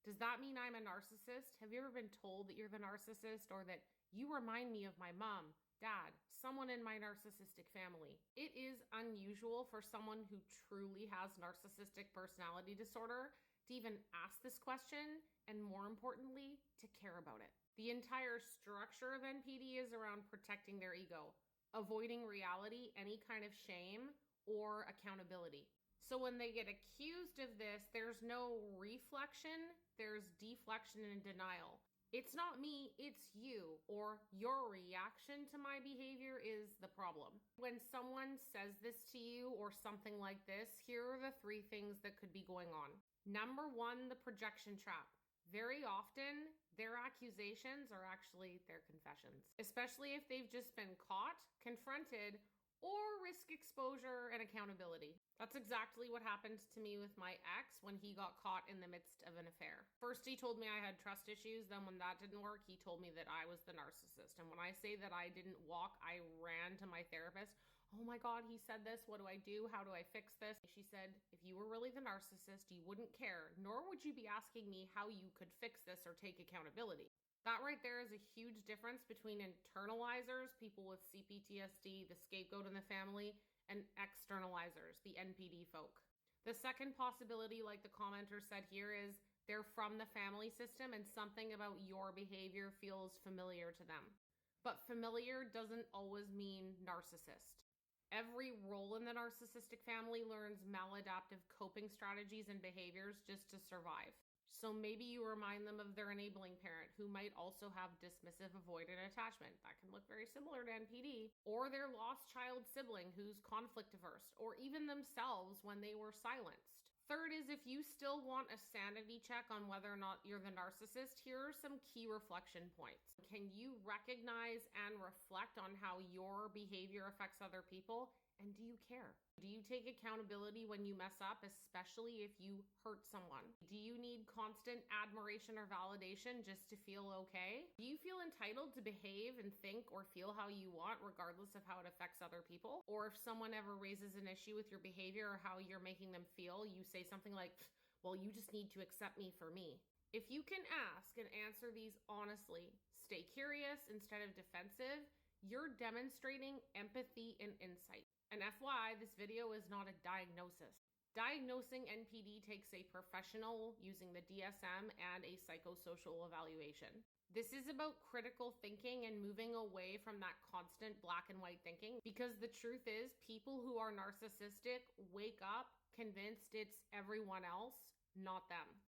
Does that mean I'm a narcissist? Have you ever been told that you're the narcissist, or that you remind me of my mom, dad, someone in my narcissistic family? It is unusual for someone who truly has narcissistic personality disorder to even ask this question, and more importantly, to care about it. The entire structure of NPD is around protecting their ego, avoiding reality, any kind of shame, or accountability. So when they get accused of this, there's no reflection, there's deflection and denial. It's not me, it's you, or your reaction to my behavior is the problem. When someone says this to you or something like this, here are the 3 things that could be going on. Number 1, the projection trap. Very often, their accusations are actually their confessions, especially if they've just been caught, confronted, or risk exposure and accountability. That's exactly what happened to me with my ex when he got caught in the midst of an affair. First, he told me I had trust issues. Then when that didn't work, he told me that I was the narcissist. And when I say that I didn't walk, I ran to my therapist. Oh my God, he said this. What do I do? How do I fix this? She said, if you were really the narcissist, you wouldn't care, nor would you be asking me how you could fix this or take accountability. That right there is a huge difference between internalizers, people with CPTSD, the scapegoat in the family, and externalizers, the NPD folk. The second possibility, like the commenter said here, is they're from the family system and something about your behavior feels familiar to them. But familiar doesn't always mean narcissist. Every role in the narcissistic family learns maladaptive coping strategies and behaviors just to survive. So maybe you remind them of their enabling parent, who might also have dismissive avoidant attachment. That can look very similar to NPD. Or their lost child sibling who's conflict averse, or even themselves when they were silenced. Third is, if you still want a sanity check on whether or not you're the narcissist, here are some key reflection points. Can you recognize and reflect on how your behavior affects other people? And do you care? Do you take accountability when you mess up, especially if you hurt someone? Do you need constant admiration or validation just to feel okay? Do you feel entitled to behave and think or feel how you want, regardless of how it affects other people? Or if someone ever raises an issue with your behavior or how you're making them feel, you say something like, well, you just need to accept me for me. If you can ask and answer these honestly, stay curious instead of defensive, you're demonstrating empathy and insight. And FYI, this video is not a diagnosis. Diagnosing NPD takes a professional using the DSM and a psychosocial evaluation. This is about critical thinking and moving away from that constant black and white thinking, because the truth is, people who are narcissistic wake up convinced it's everyone else, not them.